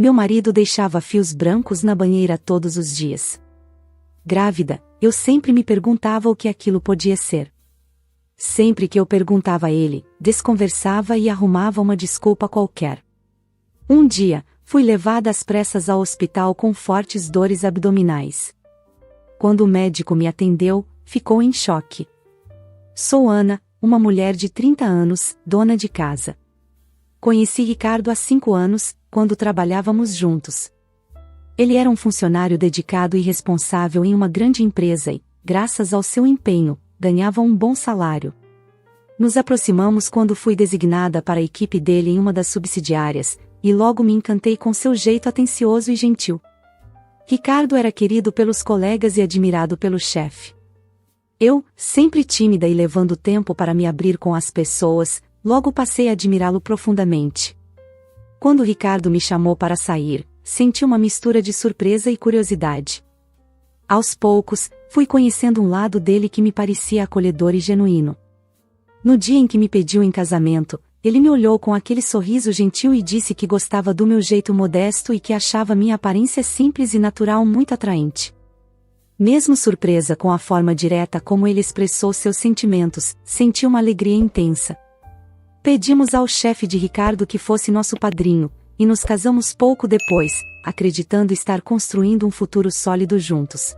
Meu marido deixava fios brancos na banheira todos os dias. Grávida, eu sempre me perguntava o que aquilo podia ser. Sempre que eu perguntava a ele, desconversava e arrumava uma desculpa qualquer. Um dia, fui levada às pressas ao hospital com fortes dores abdominais. Quando o médico me atendeu, ficou em choque. Sou Ana, uma mulher de 30 anos, dona de casa. Conheci Ricardo há 5 anos, quando trabalhávamos juntos. Ele era um funcionário dedicado e responsável em uma grande empresa e, graças ao seu empenho, ganhava um bom salário. Nos aproximamos quando fui designada para a equipe dele em uma das subsidiárias, e logo me encantei com seu jeito atencioso e gentil. Ricardo era querido pelos colegas e admirado pelo chefe. Eu, sempre tímida e levando tempo para me abrir com as pessoas, logo passei a admirá-lo profundamente. Quando Ricardo me chamou para sair, senti uma mistura de surpresa e curiosidade. Aos poucos, fui conhecendo um lado dele que me parecia acolhedor e genuíno. No dia em que me pediu em casamento, ele me olhou com aquele sorriso gentil e disse que gostava do meu jeito modesto e que achava minha aparência simples e natural muito atraente. Mesmo surpresa com a forma direta como ele expressou seus sentimentos, senti uma alegria intensa. Pedimos ao chefe de Ricardo que fosse nosso padrinho, e nos casamos pouco depois, acreditando estar construindo um futuro sólido juntos.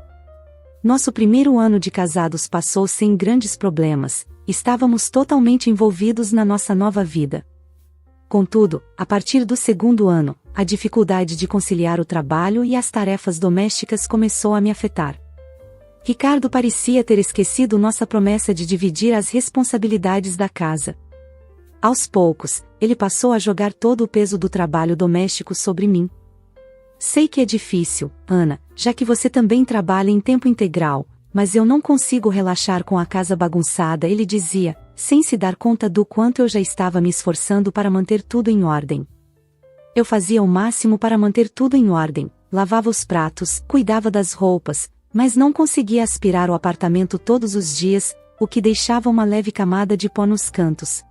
Nosso primeiro ano de casados passou sem grandes problemas, estávamos totalmente envolvidos na nossa nova vida. Contudo, a partir do segundo ano, a dificuldade de conciliar o trabalho e as tarefas domésticas começou a me afetar. Ricardo parecia ter esquecido nossa promessa de dividir as responsabilidades da casa. Aos poucos, ele passou a jogar todo o peso do trabalho doméstico sobre mim. Sei que é difícil, Ana, já que você também trabalha em tempo integral, mas eu não consigo relaxar com a casa bagunçada, ele dizia, sem se dar conta do quanto eu já estava me esforçando para manter tudo em ordem. Eu fazia o máximo para manter tudo em ordem, lavava os pratos, cuidava das roupas, mas não conseguia aspirar o apartamento todos os dias, o que deixava uma leve camada de pó nos cantos.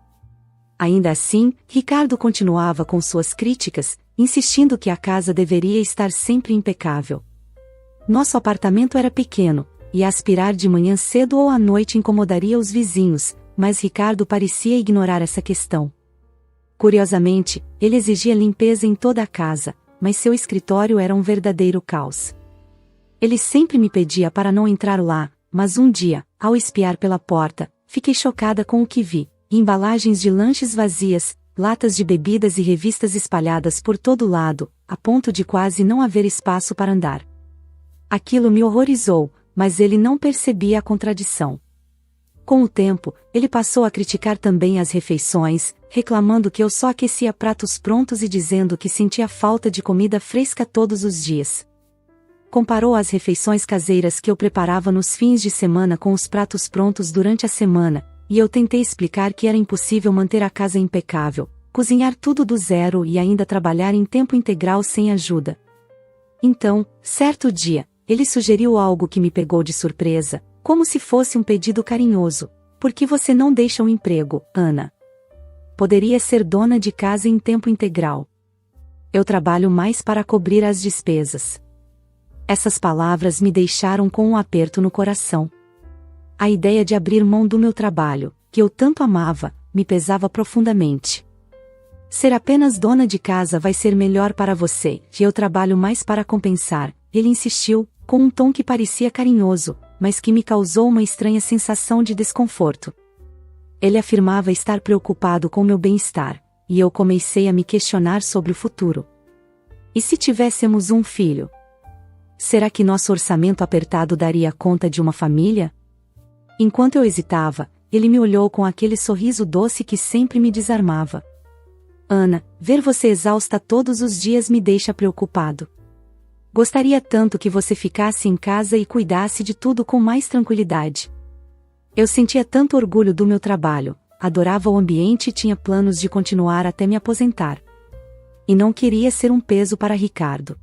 Ainda assim, Ricardo continuava com suas críticas, insistindo que a casa deveria estar sempre impecável. Nosso apartamento era pequeno, e aspirar de manhã cedo ou à noite incomodaria os vizinhos, mas Ricardo parecia ignorar essa questão. Curiosamente, ele exigia limpeza em toda a casa, mas seu escritório era um verdadeiro caos. Ele sempre me pedia para não entrar lá, mas um dia, ao espiar pela porta, fiquei chocada com o que vi: embalagens de lanches vazias, latas de bebidas e revistas espalhadas por todo lado, a ponto de quase não haver espaço para andar. Aquilo me horrorizou, mas ele não percebia a contradição. Com o tempo, ele passou a criticar também as refeições, reclamando que eu só aquecia pratos prontos e dizendo que sentia falta de comida fresca todos os dias. Comparou as refeições caseiras que eu preparava nos fins de semana com os pratos prontos durante a semana, e eu tentei explicar que era impossível manter a casa impecável, cozinhar tudo do zero e ainda trabalhar em tempo integral sem ajuda. Então, certo dia, ele sugeriu algo que me pegou de surpresa, como se fosse um pedido carinhoso: por que você não deixa um emprego, Ana? Poderia ser dona de casa em tempo integral. Eu trabalho mais para cobrir as despesas. Essas palavras me deixaram com um aperto no coração. A ideia de abrir mão do meu trabalho, que eu tanto amava, me pesava profundamente. Ser apenas dona de casa vai ser melhor para você, que eu trabalho mais para compensar, ele insistiu, com um tom que parecia carinhoso, mas que me causou uma estranha sensação de desconforto. Ele afirmava estar preocupado com meu bem-estar, e eu comecei a me questionar sobre o futuro. E se tivéssemos um filho? Será que nosso orçamento apertado daria conta de uma família? Enquanto eu hesitava, ele me olhou com aquele sorriso doce que sempre me desarmava. Ana, ver você exausta todos os dias me deixa preocupado. Gostaria tanto que você ficasse em casa e cuidasse de tudo com mais tranquilidade. Eu sentia tanto orgulho do meu trabalho, adorava o ambiente e tinha planos de continuar até me aposentar. E não queria ser um peso para Ricardo.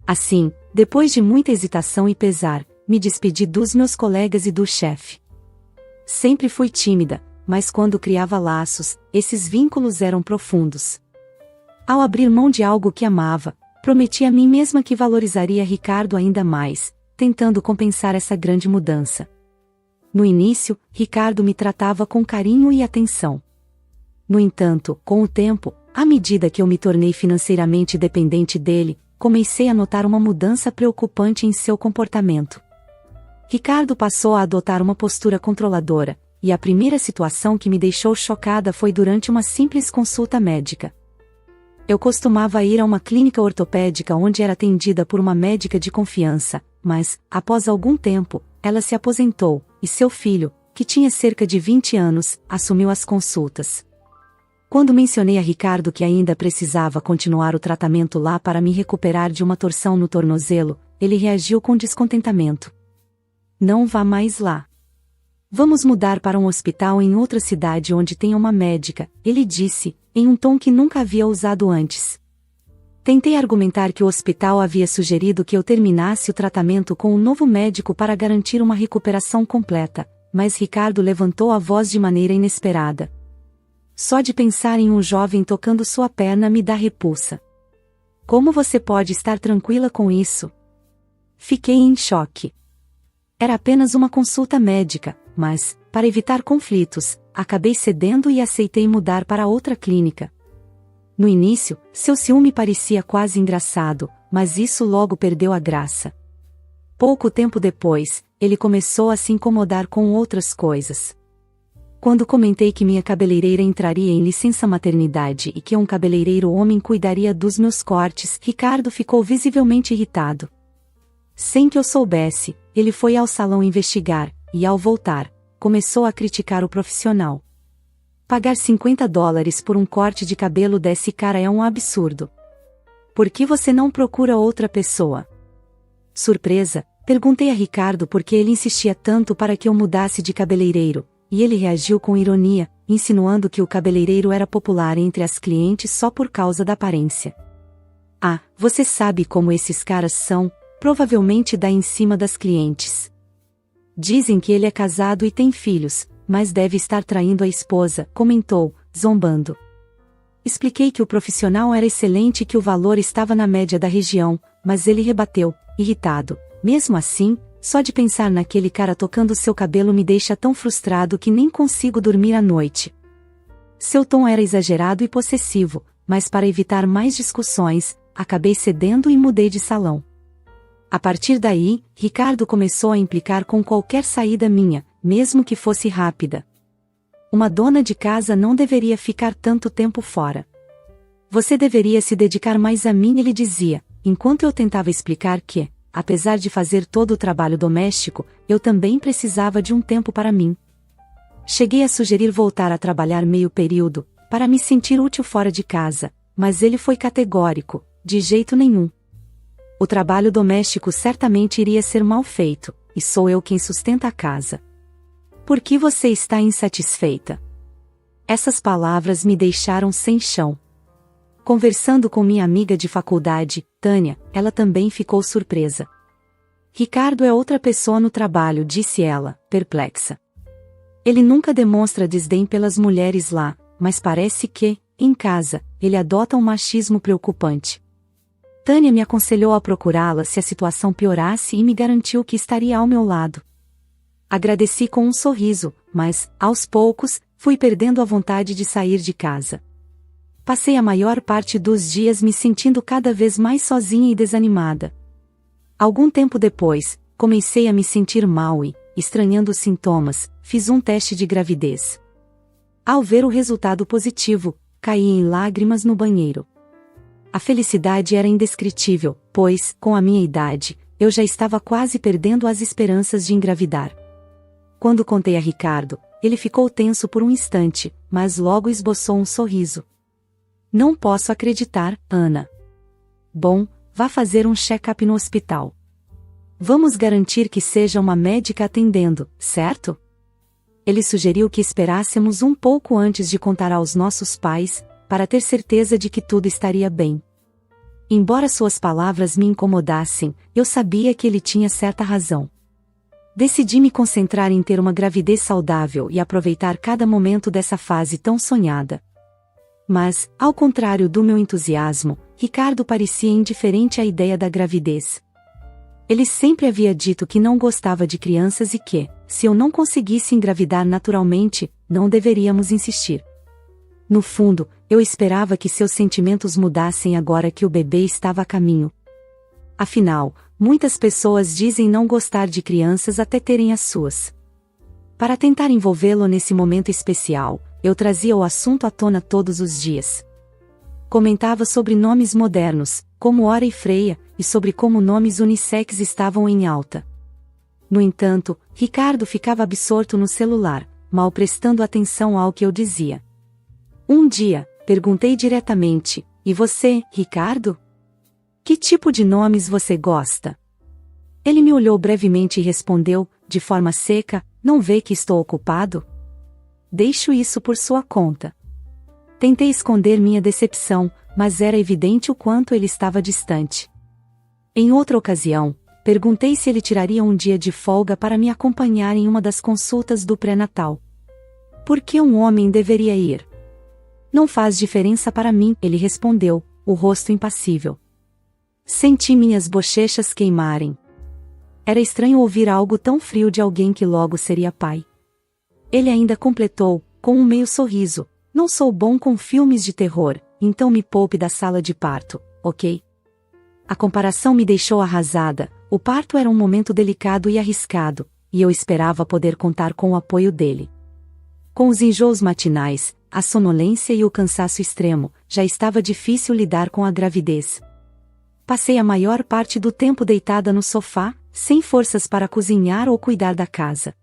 Assim, depois de muita hesitação e pesar, me despedi dos meus colegas e do chefe. Sempre fui tímida, mas quando criava laços, esses vínculos eram profundos. Ao abrir mão de algo que amava, Prometi a mim mesma que valorizaria Ricardo ainda mais, tentando compensar essa grande mudança. No início, Ricardo me tratava com carinho e atenção. No entanto, com o tempo, à medida que eu me tornei financeiramente dependente dele, comecei a notar uma mudança preocupante em seu comportamento. Ricardo passou a adotar uma postura controladora, e a primeira situação que me deixou chocada foi durante uma simples consulta médica. Eu costumava ir a uma clínica ortopédica onde era atendida por uma médica de confiança, mas, após algum tempo, ela se aposentou, e seu filho, que tinha cerca de 20 anos, assumiu as consultas. Quando mencionei a Ricardo que ainda precisava continuar o tratamento lá para me recuperar de uma torção no tornozelo, ele reagiu com descontentamento. Não vá mais lá. Vamos mudar para um hospital em outra cidade onde tenha uma médica, ele disse, em um tom que nunca havia usado antes. Tentei argumentar que o hospital havia sugerido que eu terminasse o tratamento com um novo médico para garantir uma recuperação completa, mas Ricardo levantou a voz de maneira inesperada. Só de pensar em um jovem tocando sua perna me dá repulsa. Como você pode estar tranquila com isso? Fiquei em choque. Era apenas uma consulta médica, mas, para evitar conflitos, acabei cedendo e aceitei mudar para outra clínica. No início, seu ciúme parecia quase engraçado, mas isso logo perdeu a graça. Pouco tempo depois, ele começou a se incomodar com outras coisas. Quando comentei que minha cabeleireira entraria em licença maternidade e que um cabeleireiro homem cuidaria dos meus cortes, Ricardo ficou visivelmente irritado. Sem que eu soubesse, ele foi ao salão investigar, e ao voltar, começou a criticar o profissional. Pagar $50 por um corte de cabelo desse cara é um absurdo. Por que você não procura outra pessoa? Surpresa, perguntei a Ricardo por que ele insistia tanto para que eu mudasse de cabeleireiro, e ele reagiu com ironia, insinuando que o cabeleireiro era popular entre as clientes só por causa da aparência. Ah, você sabe como esses caras são, provavelmente dá em cima das clientes. Dizem que ele é casado e tem filhos, mas deve estar traindo a esposa, comentou, zombando. Expliquei que o profissional era excelente e que o valor estava na média da região, mas ele rebateu, irritado. Mesmo assim, só de pensar naquele cara tocando seu cabelo me deixa tão frustrado que nem consigo dormir à noite. Seu tom era exagerado e possessivo, mas para evitar mais discussões, acabei cedendo e mudei de salão. A partir daí, Ricardo começou a implicar com qualquer saída minha, mesmo que fosse rápida. Uma dona de casa não deveria ficar tanto tempo fora. Você deveria se dedicar mais a mim, ele dizia, enquanto eu tentava explicar que, apesar de fazer todo o trabalho doméstico, eu também precisava de um tempo para mim. Cheguei a sugerir voltar a trabalhar meio período, para me sentir útil fora de casa, mas ele foi categórico, de jeito nenhum. O trabalho doméstico certamente iria ser mal feito, e sou eu quem sustenta a casa. Por que você está insatisfeita? Essas palavras me deixaram sem chão. Conversando com minha amiga de faculdade, Tânia, ela também ficou surpresa. Ricardo é outra pessoa no trabalho, disse ela, perplexa. Ele nunca demonstra desdém pelas mulheres lá, mas parece que, em casa, ele adota um machismo preocupante. Tânia me aconselhou a procurá-la se a situação piorasse e me garantiu que estaria ao meu lado. Agradeci com um sorriso, mas, aos poucos, fui perdendo a vontade de sair de casa. Passei a maior parte dos dias me sentindo cada vez mais sozinha e desanimada. Algum tempo depois, comecei a me sentir mal e, estranhando os sintomas, fiz um teste de gravidez. Ao ver o resultado positivo, caí em lágrimas no banheiro. A felicidade era indescritível, pois, com a minha idade, eu já estava quase perdendo as esperanças de engravidar. Quando contei a Ricardo, ele ficou tenso por um instante, mas logo esboçou um sorriso. Não posso acreditar, Ana. Bom, vá fazer um check-up no hospital. Vamos garantir que seja uma médica atendendo, certo? Ele sugeriu que esperássemos um pouco antes de contar aos nossos pais, para ter certeza de que tudo estaria bem. Embora suas palavras me incomodassem, eu sabia que ele tinha certa razão. Decidi me concentrar em ter uma gravidez saudável e aproveitar cada momento dessa fase tão sonhada. Mas, ao contrário do meu entusiasmo, Ricardo parecia indiferente à ideia da gravidez. Ele sempre havia dito que não gostava de crianças e que, se eu não conseguisse engravidar naturalmente, não deveríamos insistir. No fundo, eu esperava que seus sentimentos mudassem agora que o bebê estava a caminho. Afinal, muitas pessoas dizem não gostar de crianças até terem as suas. Para tentar envolvê-lo nesse momento especial, eu trazia o assunto à tona todos os dias. Comentava sobre nomes modernos, como Ora e Freia, e sobre como nomes unissex estavam em alta. No entanto, Ricardo ficava absorto no celular, mal prestando atenção ao que eu dizia. Um dia, perguntei diretamente: "E você, Ricardo? Que tipo de nomes você gosta?" Ele me olhou brevemente e respondeu, de forma seca: "Não vê que estou ocupado? Deixo isso por sua conta." Tentei esconder minha decepção, mas era evidente o quanto ele estava distante. Em outra ocasião, perguntei se ele tiraria um dia de folga para me acompanhar em uma das consultas do pré-natal. "Por que um homem deveria ir?" "Não faz diferença para mim", ele respondeu, o rosto impassível. Senti minhas bochechas queimarem. Era estranho ouvir algo tão frio de alguém que logo seria pai. Ele ainda completou, com um meio sorriso: "Não sou bom com filmes de terror, então me poupe da sala de parto, ok?" A comparação me deixou arrasada. O parto era um momento delicado e arriscado, e eu esperava poder contar com o apoio dele. Com os enjoos matinais, a sonolência e o cansaço extremo, já estava difícil lidar com a gravidez. Passei a maior parte do tempo deitada no sofá, sem forças para cozinhar ou cuidar da casa.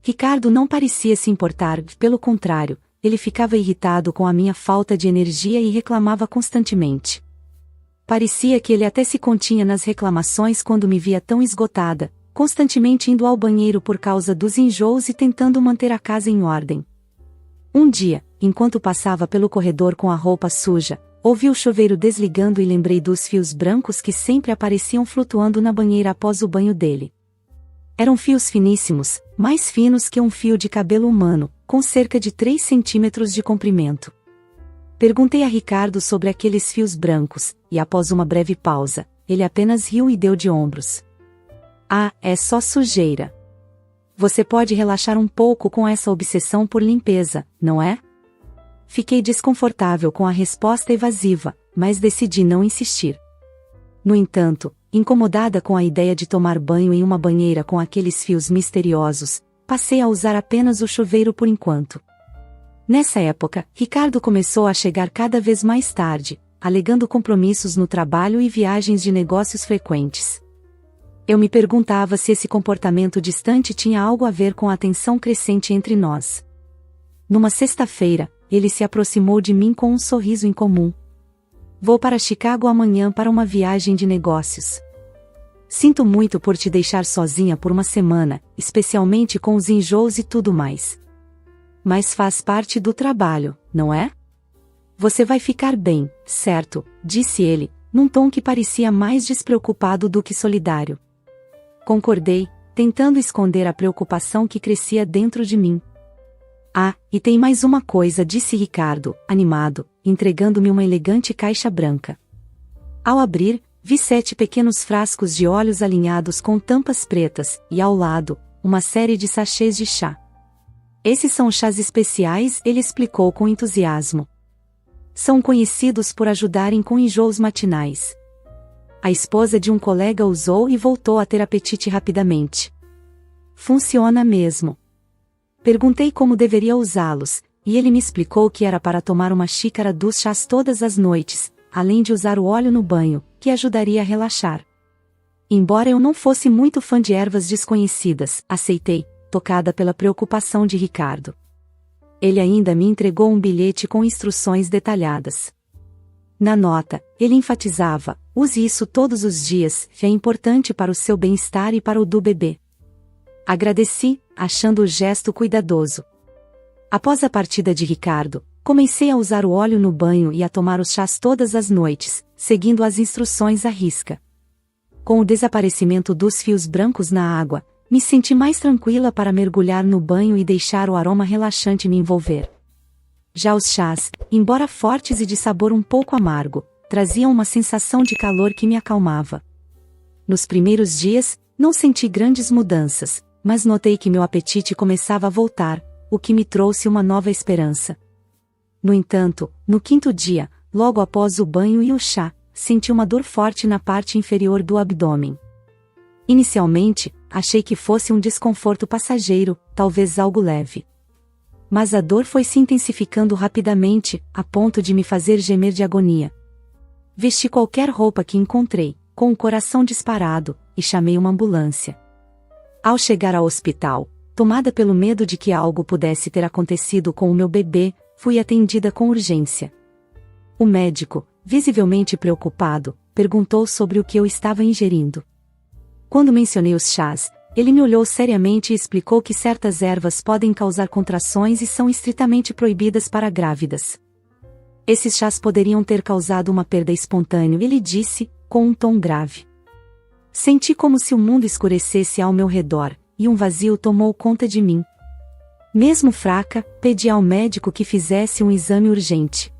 Ricardo não parecia se importar, pelo contrário, ele ficava irritado com a minha falta de energia e reclamava constantemente. Parecia que ele até se continha nas reclamações quando me via tão esgotada, constantemente indo ao banheiro por causa dos enjoos e tentando manter a casa em ordem. Um dia, enquanto passava pelo corredor com a roupa suja, ouvi o chuveiro desligando e lembrei dos fios brancos que sempre apareciam flutuando na banheira após o banho dele. Eram fios finíssimos, mais finos que um fio de cabelo humano, com cerca de 3 centímetros de comprimento. Perguntei a Ricardo sobre aqueles fios brancos, e após uma breve pausa, ele apenas riu e deu de ombros. "Ah, é só sujeira. Você pode relaxar um pouco com essa obsessão por limpeza, não é?" Fiquei desconfortável com a resposta evasiva, mas decidi não insistir. No entanto, incomodada com a ideia de tomar banho em uma banheira com aqueles fios misteriosos, passei a usar apenas o chuveiro por enquanto. Nessa época, Ricardo começou a chegar cada vez mais tarde, alegando compromissos no trabalho e viagens de negócios frequentes. Eu me perguntava se esse comportamento distante tinha algo a ver com a tensão crescente entre nós. Numa sexta-feira, ele se aproximou de mim com um sorriso incomum. "Vou para Chicago amanhã para uma viagem de negócios. Sinto muito por te deixar sozinha por uma semana, especialmente com os enjoos e tudo mais. Mas faz parte do trabalho, não é? Você vai ficar bem, certo?", disse ele, num tom que parecia mais despreocupado do que solidário. Concordei, tentando esconder a preocupação que crescia dentro de mim. "Ah, e tem mais uma coisa", disse Ricardo, animado, entregando-me uma elegante caixa branca. Ao abrir, vi 7 pequenos frascos de óleos alinhados com tampas pretas, e ao lado, uma série de sachês de chá. "Esses são chás especiais", ele explicou com entusiasmo. "São conhecidos por ajudarem com enjoos matinais. A esposa de um colega usou e voltou a ter apetite rapidamente. Funciona mesmo." Perguntei como deveria usá-los, e ele me explicou que era para tomar uma xícara dos chás todas as noites, além de usar o óleo no banho, que ajudaria a relaxar. Embora eu não fosse muito fã de ervas desconhecidas, aceitei, tocada pela preocupação de Ricardo. Ele ainda me entregou um bilhete com instruções detalhadas. Na nota, ele enfatizava: "Use isso todos os dias, é importante para o seu bem-estar e para o do bebê." Agradeci, achando o gesto cuidadoso. Após a partida de Ricardo, comecei a usar o óleo no banho e a tomar os chás todas as noites, seguindo as instruções à risca. Com o desaparecimento dos fios brancos na água, me senti mais tranquila para mergulhar no banho e deixar o aroma relaxante me envolver. Já os chás, embora fortes e de sabor um pouco amargo, traziam uma sensação de calor que me acalmava. Nos primeiros dias, não senti grandes mudanças, mas notei que meu apetite começava a voltar, o que me trouxe uma nova esperança. No entanto, no quinto dia, logo após o banho e o chá, senti uma dor forte na parte inferior do abdômen. Inicialmente, achei que fosse um desconforto passageiro, talvez algo leve. Mas a dor foi se intensificando rapidamente, a ponto de me fazer gemer de agonia. Vesti qualquer roupa que encontrei, com o coração disparado, e chamei uma ambulância. Ao chegar ao hospital, tomada pelo medo de que algo pudesse ter acontecido com o meu bebê, fui atendida com urgência. O médico, visivelmente preocupado, perguntou sobre o que eu estava ingerindo. Quando mencionei os chás, ele me olhou seriamente e explicou que certas ervas podem causar contrações e são estritamente proibidas para grávidas. Esses chás poderiam ter causado uma perda espontânea, ele disse, com um tom grave. Senti como se o mundo escurecesse ao meu redor, e um vazio tomou conta de mim. Mesmo fraca, pedi ao médico que fizesse um exame urgente.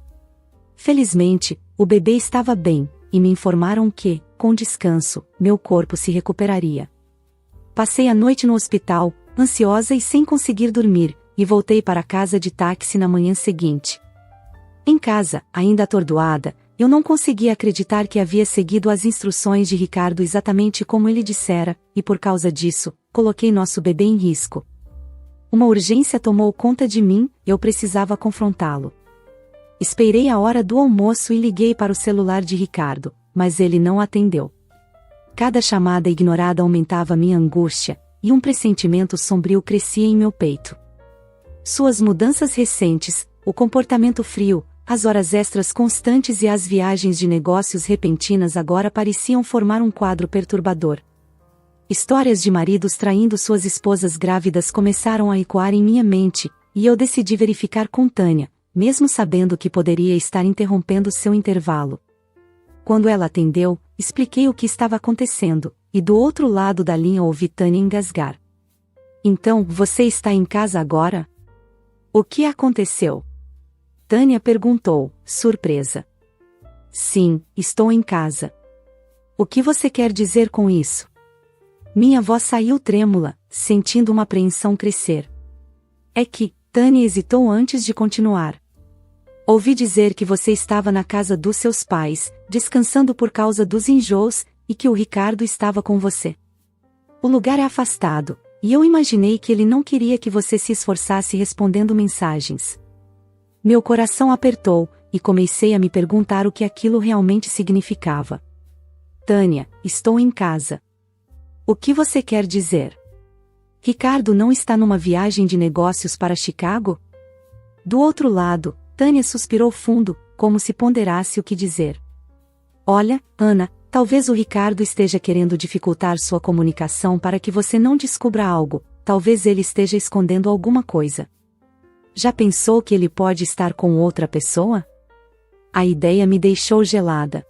Felizmente, o bebê estava bem, e me informaram que, com descanso, meu corpo se recuperaria. Passei a noite no hospital, ansiosa e sem conseguir dormir, e voltei para casa de táxi na manhã seguinte. Em casa, ainda atordoada, eu não conseguia acreditar que havia seguido as instruções de Ricardo exatamente como ele dissera, e por causa disso, coloquei nosso bebê em risco. Uma urgência tomou conta de mim, eu precisava confrontá-lo. Esperei a hora do almoço e liguei para o celular de Ricardo, mas ele não atendeu. Cada chamada ignorada aumentava minha angústia, e um pressentimento sombrio crescia em meu peito. Suas mudanças recentes, o comportamento frio, as horas extras constantes e as viagens de negócios repentinas agora pareciam formar um quadro perturbador. Histórias de maridos traindo suas esposas grávidas começaram a ecoar em minha mente, e eu decidi verificar com Tânia, mesmo sabendo que poderia estar interrompendo seu intervalo. Quando ela atendeu, expliquei o que estava acontecendo, e do outro lado da linha ouvi Tânia engasgar. Então, você está em casa agora? O que aconteceu? Tânia perguntou, surpresa. Sim, estou em casa. O que você quer dizer com isso? Minha voz saiu trêmula, sentindo uma apreensão crescer. É que, Tânia hesitou antes de continuar. Ouvi dizer que você estava na casa dos seus pais, descansando por causa dos enjoos, e que o Ricardo estava com você. O lugar é afastado, e eu imaginei que ele não queria que você se esforçasse respondendo mensagens. Meu coração apertou, e comecei a me perguntar o que aquilo realmente significava. Tânia, estou em casa. O que você quer dizer? Ricardo não está numa viagem de negócios para Chicago? Do outro lado, Tânia suspirou fundo, como se ponderasse o que dizer. Olha, Ana, talvez o Ricardo esteja querendo dificultar sua comunicação para que você não descubra algo, talvez ele esteja escondendo alguma coisa. Já pensou que ele pode estar com outra pessoa? A ideia me deixou gelada.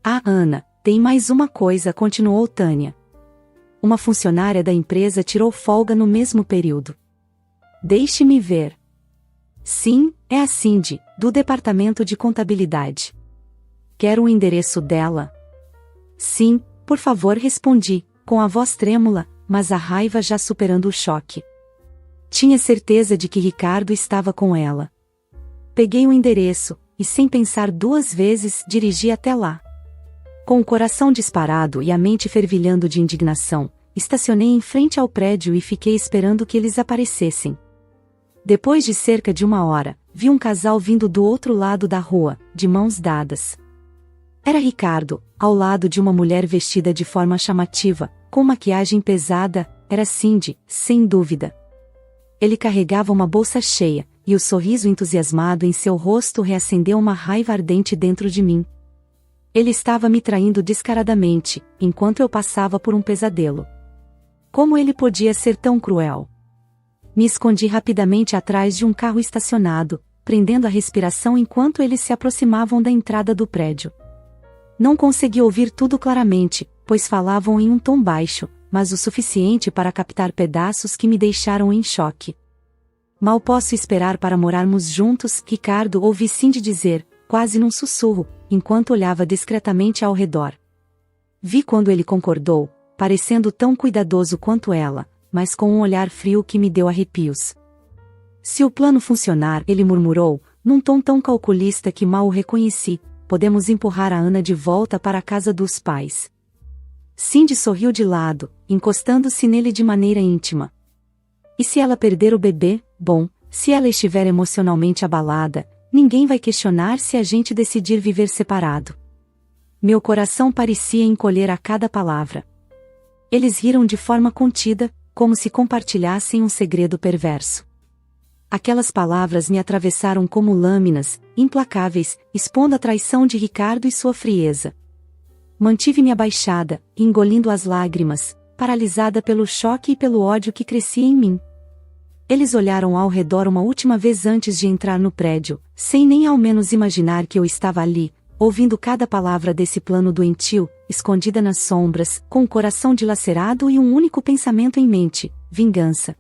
Ah, Ana, tem mais uma coisa, continuou Tânia. Uma funcionária da empresa tirou folga no mesmo período. Deixe-me ver. Sim, é a Cindy, do departamento de contabilidade. Quero o endereço dela. Sim, por favor, respondi, com a voz trêmula, mas a raiva já superando o choque. Tinha certeza de que Ricardo estava com ela. Peguei o endereço, e sem pensar duas vezes, dirigi até lá. Com o coração disparado e a mente fervilhando de indignação, estacionei em frente ao prédio e fiquei esperando que eles aparecessem. Depois de cerca de 1 hora, vi um casal vindo do outro lado da rua, de mãos dadas. Era Ricardo, ao lado de uma mulher vestida de forma chamativa, com maquiagem pesada, era Cindy, sem dúvida. Ele carregava uma bolsa cheia, e o sorriso entusiasmado em seu rosto reacendeu uma raiva ardente dentro de mim. Ele estava me traindo descaradamente, enquanto eu passava por um pesadelo. Como ele podia ser tão cruel? Me escondi rapidamente atrás de um carro estacionado, prendendo a respiração enquanto eles se aproximavam da entrada do prédio. Não consegui ouvir tudo claramente, pois falavam em um tom baixo, mas o suficiente para captar pedaços que me deixaram em choque. Mal posso esperar para morarmos juntos, Ricardo, ouvi Cindy dizer, quase num sussurro, enquanto olhava discretamente ao redor. Vi quando ele concordou, parecendo tão cuidadoso quanto ela, mas com um olhar frio que me deu arrepios. Se o plano funcionar, ele murmurou, num tom tão calculista que mal o reconheci, podemos empurrar a Ana de volta para a casa dos pais. Cindy sorriu de lado, encostando-se nele de maneira íntima. E se ela perder o bebê? Bom, se ela estiver emocionalmente abalada, ninguém vai questionar se a gente decidir viver separado. Meu coração parecia encolher a cada palavra. Eles riram de forma contida, como se compartilhassem um segredo perverso. Aquelas palavras me atravessaram como lâminas, implacáveis, expondo a traição de Ricardo e sua frieza. Mantive-me abaixada, engolindo as lágrimas, paralisada pelo choque e pelo ódio que crescia em mim. Eles olharam ao redor uma última vez antes de entrar no prédio, sem nem ao menos imaginar que eu estava ali, ouvindo cada palavra desse plano doentio, escondida nas sombras, com o coração dilacerado e um único pensamento em mente: vingança.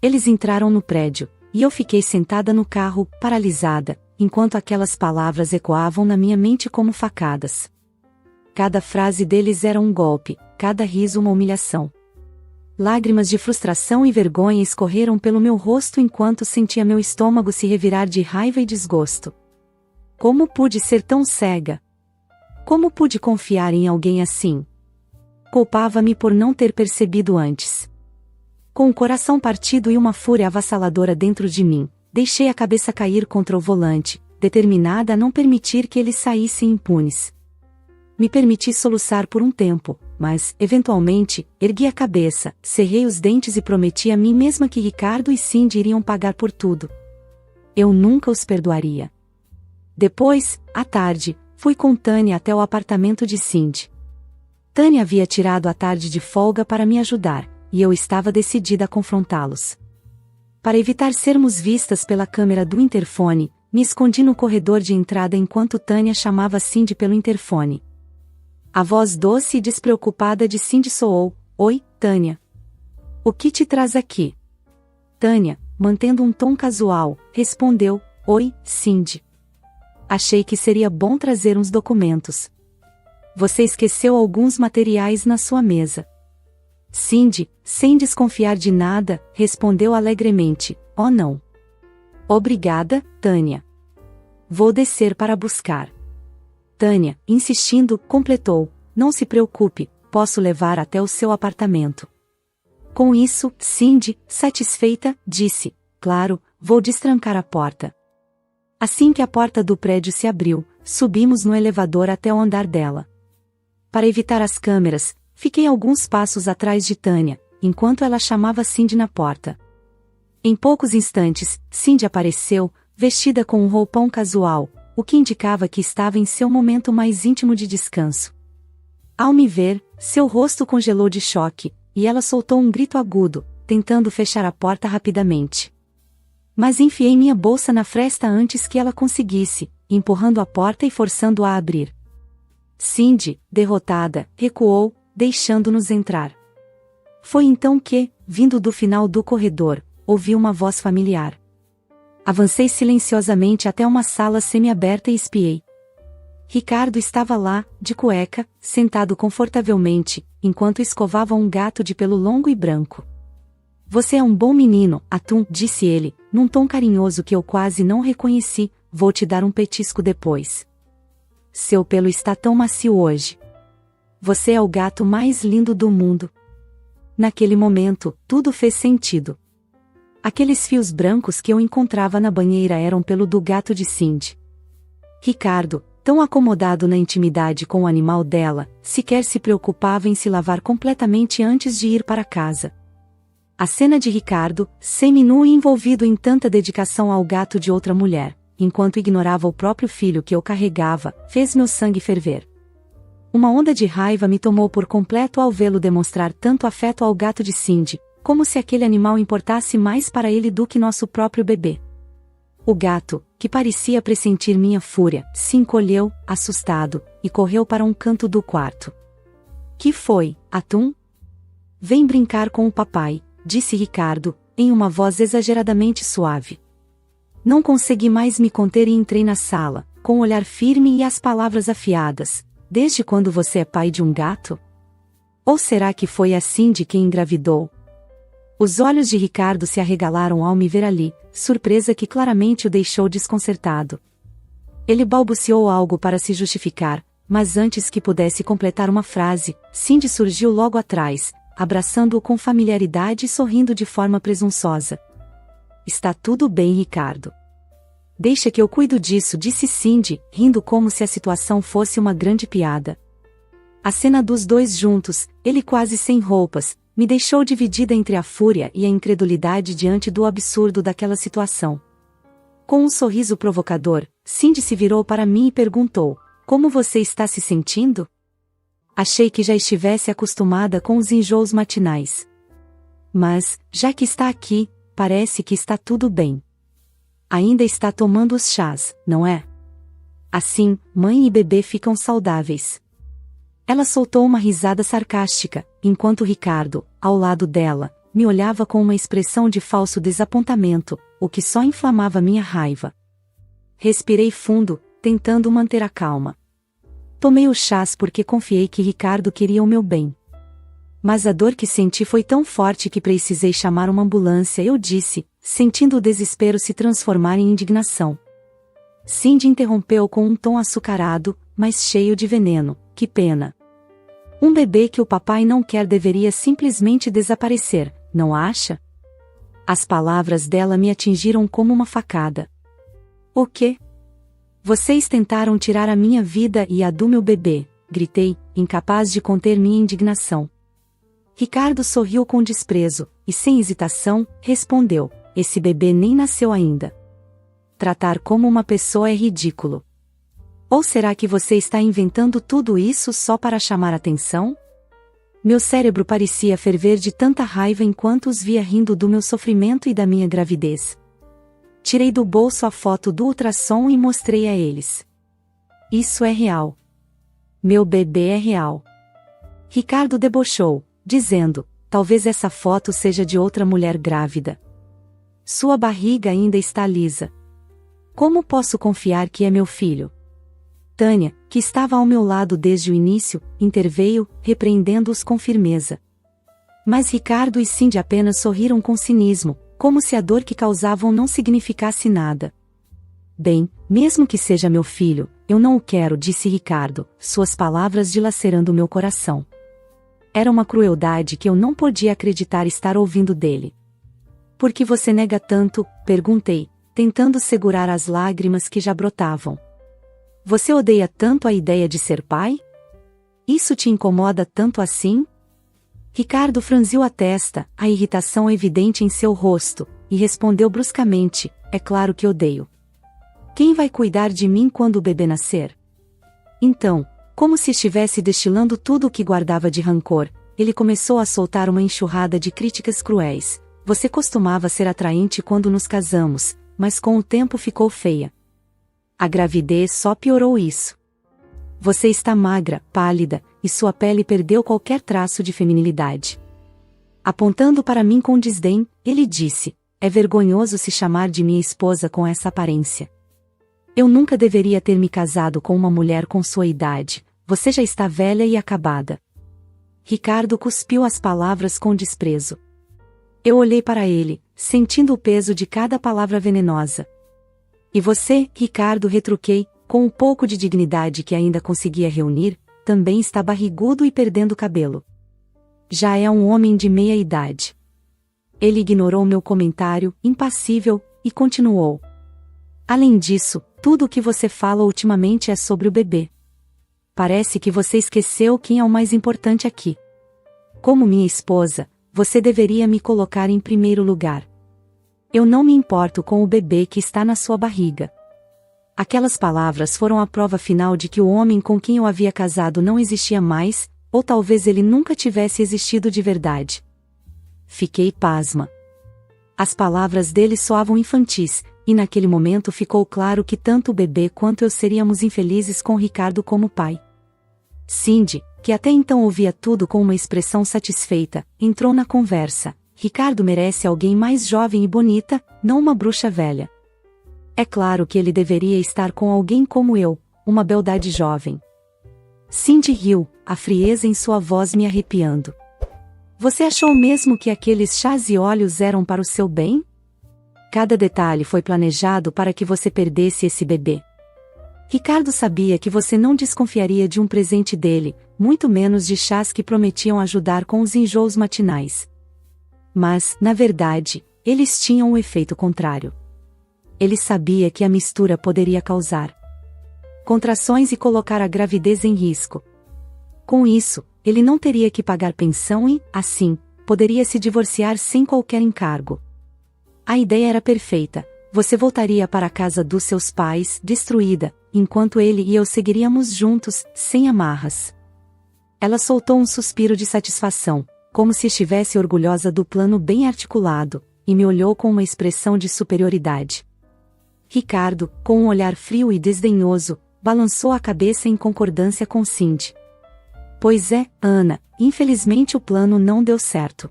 Eles entraram no prédio, e eu fiquei sentada no carro, paralisada, enquanto aquelas palavras ecoavam na minha mente como facadas. Cada frase deles era um golpe, cada riso uma humilhação. Lágrimas de frustração e vergonha escorreram pelo meu rosto enquanto sentia meu estômago se revirar de raiva e desgosto. Como pude ser tão cega? Como pude confiar em alguém assim? Culpava-me por não ter percebido antes. Com o coração partido e uma fúria avassaladora dentro de mim, deixei a cabeça cair contra o volante, determinada a não permitir que eles saíssem impunes. Me permiti soluçar por um tempo, mas, eventualmente, ergui a cabeça, cerrei os dentes e prometi a mim mesma que Ricardo e Cindy iriam pagar por tudo. Eu nunca os perdoaria. Depois, à tarde, fui com Tânia até o apartamento de Cindy. Tânia havia tirado a tarde de folga para me ajudar, e eu estava decidida a confrontá-los. Para evitar sermos vistas pela câmera do interfone, me escondi no corredor de entrada enquanto Tânia chamava Cindy pelo interfone. A voz doce e despreocupada de Cindy soou: "Oi, Tânia. O que te traz aqui?" Tânia, mantendo um tom casual, respondeu: "Oi, Cindy. Achei que seria bom trazer uns documentos. Você esqueceu alguns materiais na sua mesa." Cindy, sem desconfiar de nada, respondeu alegremente: "Oh não. Obrigada, Tânia. Vou descer para buscar." Tânia, insistindo, completou: "Não se preocupe, posso levar até o seu apartamento." Com isso, Cindy, satisfeita, disse: "Claro, vou destrancar a porta." Assim que a porta do prédio se abriu, subimos no elevador até o andar dela. Para evitar as câmeras, fiquei alguns passos atrás de Tânia, enquanto ela chamava Cindy na porta. Em poucos instantes, Cindy apareceu, vestida com um roupão casual, o que indicava que estava em seu momento mais íntimo de descanso. Ao me ver, seu rosto congelou de choque, e ela soltou um grito agudo, tentando fechar a porta rapidamente. Mas enfiei minha bolsa na fresta antes que ela conseguisse, empurrando a porta e forçando-a a abrir. Cindy, derrotada, recuou, deixando-nos entrar. Foi então que, vindo do final do corredor, ouvi uma voz familiar. Avancei silenciosamente até uma sala semi-aberta e espiei. Ricardo estava lá, de cueca, sentado confortavelmente, enquanto escovava um gato de pelo longo e branco. "Você é um bom menino, Atum", disse ele, num tom carinhoso que eu quase não reconheci. "Vou te dar um petisco depois. Seu pelo está tão macio hoje. Você é o gato mais lindo do mundo." Naquele momento, tudo fez sentido. Aqueles fios brancos que eu encontrava na banheira eram pelo do gato de Cindy. Ricardo, tão acomodado na intimidade com o animal dela, sequer se preocupava em se lavar completamente antes de ir para casa. A cena de Ricardo, seminu e envolvido em tanta dedicação ao gato de outra mulher, enquanto ignorava o próprio filho que eu carregava, fez meu sangue ferver. Uma onda de raiva me tomou por completo ao vê-lo demonstrar tanto afeto ao gato de Cindy, como se aquele animal importasse mais para ele do que nosso próprio bebê. O gato, que parecia pressentir minha fúria, se encolheu, assustado, e correu para um canto do quarto. "Que foi, Atum? Vem brincar com o papai", disse Ricardo, em uma voz exageradamente suave. Não consegui mais me conter e entrei na sala, com o olhar firme e as palavras afiadas: desde quando você é pai de um gato? Ou será que foi a Cindy quem engravidou? Os olhos de Ricardo se arregalaram ao me ver ali, surpresa que claramente o deixou desconcertado. Ele balbuciou algo para se justificar, mas antes que pudesse completar uma frase, Cindy surgiu logo atrás, abraçando-o com familiaridade e sorrindo de forma presunçosa. Está tudo bem, Ricardo. Deixa que eu cuido disso, disse Cindy, rindo como se a situação fosse uma grande piada. A cena dos dois juntos, ele quase sem roupas, me deixou dividida entre a fúria e a incredulidade diante do absurdo daquela situação. Com um sorriso provocador, Cindy se virou para mim e perguntou: como você está se sentindo? Achei que já estivesse acostumada com os enjoos matinais. Mas, já que está aqui, parece que está tudo bem. Ainda está tomando os chás, não é? Assim, mãe e bebê ficam saudáveis. Ela soltou uma risada sarcástica, enquanto Ricardo, ao lado dela, me olhava com uma expressão de falso desapontamento, o que só inflamava minha raiva. Respirei fundo, tentando manter a calma. Tomei os chás porque confiei que Ricardo queria o meu bem. Mas a dor que senti foi tão forte que precisei chamar uma ambulância, eu disse, sentindo o desespero se transformar em indignação. Cindy interrompeu com um tom açucarado, mas cheio de veneno: que pena. Um bebê que o papai não quer deveria simplesmente desaparecer, não acha? As palavras dela me atingiram como uma facada. O quê? Vocês tentaram tirar a minha vida e a do meu bebê, gritei, incapaz de conter minha indignação. Ricardo sorriu com desprezo, e sem hesitação, respondeu: esse bebê nem nasceu ainda. Tratar como uma pessoa é ridículo. Ou será que você está inventando tudo isso só para chamar atenção? Meu cérebro parecia ferver de tanta raiva enquanto os via rindo do meu sofrimento e da minha gravidez. Tirei do bolso a foto do ultrassom e mostrei a eles. Isso é real. Meu bebê é real. Ricardo debochou, dizendo: talvez essa foto seja de outra mulher grávida. Sua barriga ainda está lisa. Como posso confiar que é meu filho? Tânia, que estava ao meu lado desde o início, interveio, repreendendo-os com firmeza. Mas Ricardo e Cindy apenas sorriram com cinismo, como se a dor que causavam não significasse nada. Bem, mesmo que seja meu filho, eu não o quero, disse Ricardo, suas palavras dilacerando meu coração. Era uma crueldade que eu não podia acreditar estar ouvindo dele. Por que você nega tanto? Perguntei, tentando segurar as lágrimas que já brotavam. Você odeia tanto a ideia de ser pai? Isso te incomoda tanto assim? Ricardo franziu a testa, a irritação evidente em seu rosto, e respondeu bruscamente: é claro que odeio. Quem vai cuidar de mim quando o bebê nascer? Então, como se estivesse destilando tudo o que guardava de rancor, ele começou a soltar uma enxurrada de críticas cruéis. Você costumava ser atraente quando nos casamos, mas com o tempo ficou feia. A gravidez só piorou isso. Você está magra, pálida, e sua pele perdeu qualquer traço de feminilidade. Apontando para mim com desdém, ele disse: é vergonhoso se chamar de minha esposa com essa aparência. Eu nunca deveria ter me casado com uma mulher com sua idade, você já está velha e acabada. Ricardo cuspiu as palavras com desprezo. Eu olhei para ele, sentindo o peso de cada palavra venenosa. E você, Ricardo, retruquei, com um pouco de dignidade que ainda conseguia reunir, também está barrigudo e perdendo cabelo. Já é um homem de meia idade. Ele ignorou meu comentário, impassível, e continuou. Além disso, tudo o que você fala ultimamente é sobre o bebê. Parece que você esqueceu quem é o mais importante aqui. Como minha esposa, você deveria me colocar em primeiro lugar. Eu não me importo com o bebê que está na sua barriga. Aquelas palavras foram a prova final de que o homem com quem eu havia casado não existia mais, ou talvez ele nunca tivesse existido de verdade. Fiquei pasma. As palavras dele soavam infantis, e naquele momento ficou claro que tanto o bebê quanto eu seríamos infelizes com Ricardo como pai. Cindy, que até então ouvia tudo com uma expressão satisfeita, entrou na conversa. Ricardo merece alguém mais jovem e bonita, não uma bruxa velha. É claro que ele deveria estar com alguém como eu, uma beldade jovem. Cindy riu, a frieza em sua voz me arrepiando. Você achou mesmo que aqueles chás e óleos eram para o seu bem? Cada detalhe foi planejado para que você perdesse esse bebê. Ricardo sabia que você não desconfiaria de um presente dele, muito menos de chás que prometiam ajudar com os enjoos matinais. Mas, na verdade, eles tinham um efeito contrário. Ele sabia que a mistura poderia causar contrações e colocar a gravidez em risco. Com isso, ele não teria que pagar pensão e, assim, poderia se divorciar sem qualquer encargo. A ideia era perfeita. Você voltaria para a casa dos seus pais, destruída, enquanto ele e eu seguiríamos juntos, sem amarras. Ela soltou um suspiro de satisfação, como se estivesse orgulhosa do plano bem articulado, e me olhou com uma expressão de superioridade. Ricardo, com um olhar frio e desdenhoso, balançou a cabeça em concordância com Cindy. Pois é, Ana, infelizmente o plano não deu certo.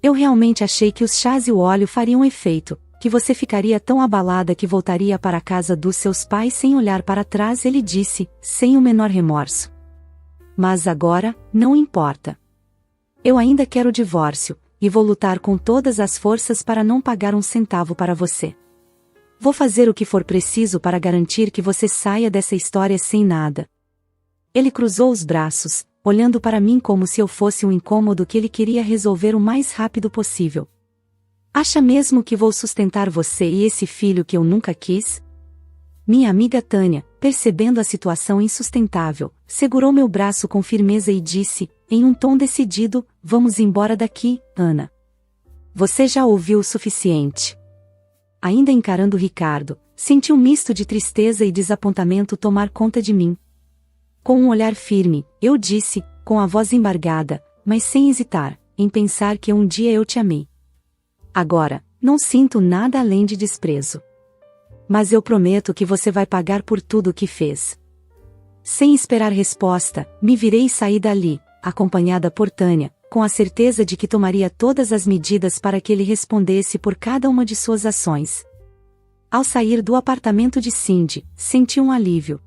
Eu realmente achei que os chás e o óleo fariam efeito, que você ficaria tão abalada que voltaria para a casa dos seus pais sem olhar para trás, ele disse, sem o menor remorso. Mas agora, não importa. Eu ainda quero o divórcio, e vou lutar com todas as forças para não pagar um centavo para você. Vou fazer o que for preciso para garantir que você saia dessa história sem nada. Ele cruzou os braços, olhando para mim como se eu fosse um incômodo que ele queria resolver o mais rápido possível. Acha mesmo que vou sustentar você e esse filho que eu nunca quis? Minha amiga Tânia, percebendo a situação insustentável, segurou meu braço com firmeza e disse, em um tom decidido, vamos embora daqui, Ana. Você já ouviu o suficiente. Ainda encarando Ricardo, senti um misto de tristeza e desapontamento tomar conta de mim. Com um olhar firme, eu disse, com a voz embargada, mas sem hesitar, em pensar que um dia eu te amei. Agora, não sinto nada além de desprezo. Mas eu prometo que você vai pagar por tudo o que fez. Sem esperar resposta, me virei e saí dali, acompanhada por Tânia, com a certeza de que tomaria todas as medidas para que ele respondesse por cada uma de suas ações. Ao sair do apartamento de Cindy, senti um alívio.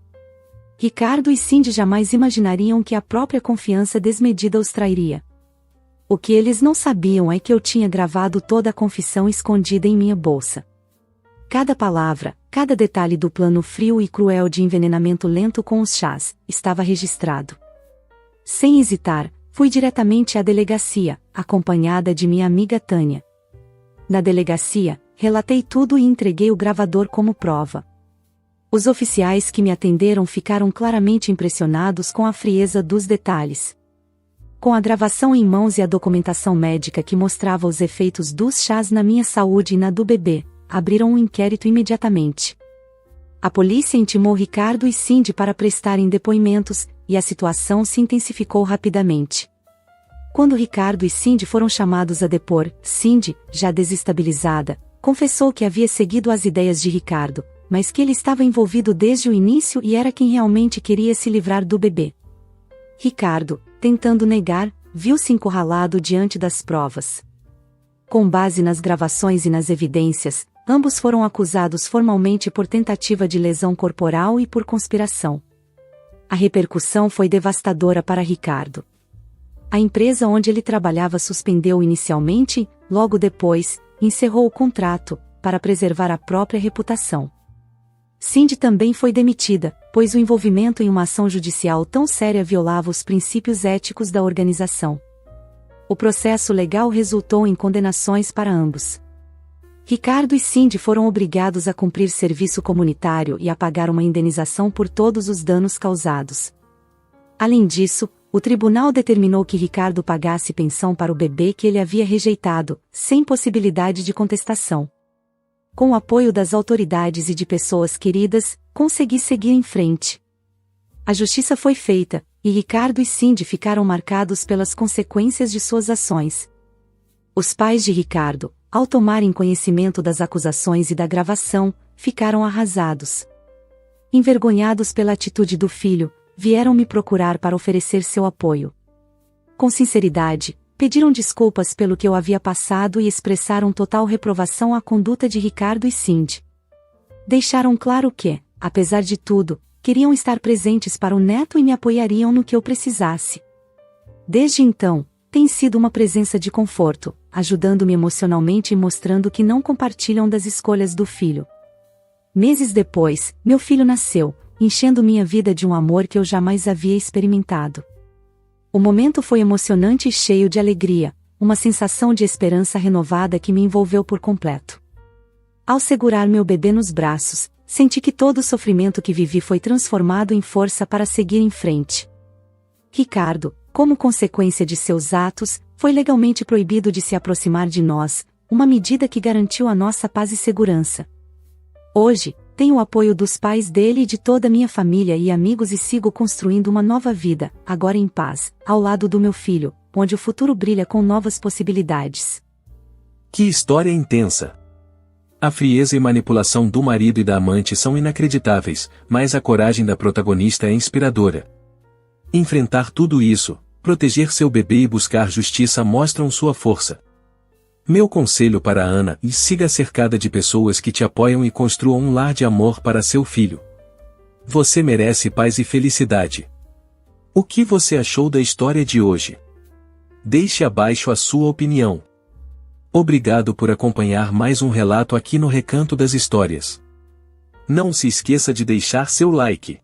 Ricardo e Cindy jamais imaginariam que a própria confiança desmedida os trairia. O que eles não sabiam é que eu tinha gravado toda a confissão escondida em minha bolsa. Cada palavra, cada detalhe do plano frio e cruel de envenenamento lento com os chás, estava registrado. Sem hesitar, fui diretamente à delegacia, acompanhada de minha amiga Tânia. Na delegacia, relatei tudo e entreguei o gravador como prova. Os oficiais que me atenderam ficaram claramente impressionados com a frieza dos detalhes. Com a gravação em mãos e a documentação médica que mostrava os efeitos dos chás na minha saúde e na do bebê, abriram um inquérito imediatamente. A polícia intimou Ricardo e Cindy para prestarem depoimentos, e a situação se intensificou rapidamente. Quando Ricardo e Cindy foram chamados a depor, Cindy, já desestabilizada, confessou que havia seguido as ideias de Ricardo, mas que ele estava envolvido desde o início e era quem realmente queria se livrar do bebê. Ricardo, tentando negar, viu-se encurralado diante das provas. Com base nas gravações e nas evidências, ambos foram acusados formalmente por tentativa de lesão corporal e por conspiração. A repercussão foi devastadora para Ricardo. A empresa onde ele trabalhava suspendeu inicialmente, logo depois, encerrou o contrato, para preservar a própria reputação. Cindy também foi demitida, pois o envolvimento em uma ação judicial tão séria violava os princípios éticos da organização. O processo legal resultou em condenações para ambos. Ricardo e Cindy foram obrigados a cumprir serviço comunitário e a pagar uma indenização por todos os danos causados. Além disso, o tribunal determinou que Ricardo pagasse pensão para o bebê que ele havia rejeitado, sem possibilidade de contestação. Com o apoio das autoridades e de pessoas queridas, consegui seguir em frente. A justiça foi feita, e Ricardo e Cindy ficaram marcados pelas consequências de suas ações. Os pais de Ricardo, ao tomarem conhecimento das acusações e da gravação, ficaram arrasados. Envergonhados pela atitude do filho, vieram me procurar para oferecer seu apoio. Com sinceridade, pediram desculpas pelo que eu havia passado e expressaram total reprovação à conduta de Ricardo e Cindy. deixaram claro que, apesar de tudo, queriam estar presentes para o neto e me apoiariam no que eu precisasse. Desde então, tem sido uma presença de conforto, ajudando-me emocionalmente e mostrando que não compartilham das escolhas do filho. Meses depois, meu filho nasceu, enchendo minha vida de um amor que eu jamais havia experimentado. O momento foi emocionante e cheio de alegria, uma sensação de esperança renovada que me envolveu por completo. Ao segurar meu bebê nos braços, senti que todo o sofrimento que vivi foi transformado em força para seguir em frente. Ricardo, como consequência de seus atos, foi legalmente proibido de se aproximar de nós, uma medida que garantiu a nossa paz e segurança. Hoje, tenho o apoio dos pais dele e de toda a minha família e amigos e sigo construindo uma nova vida, agora em paz, ao lado do meu filho, onde o futuro brilha com novas possibilidades. Que história intensa! A frieza e manipulação do marido e da amante são inacreditáveis, mas a coragem da protagonista é inspiradora. Enfrentar tudo isso, proteger seu bebê e buscar justiça mostram sua força. Meu conselho para Ana: siga cercada de pessoas que te apoiam e construa um lar de amor para seu filho. Você merece paz e felicidade. O que você achou da história de hoje? Deixe abaixo a sua opinião. Obrigado por acompanhar mais um relato aqui no Recanto das Histórias. Não se esqueça de deixar seu like.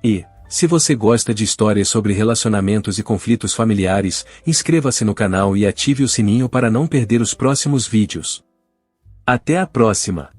E, se você gosta de histórias sobre relacionamentos e conflitos familiares, inscreva-se no canal e ative o sininho para não perder os próximos vídeos. Até a próxima!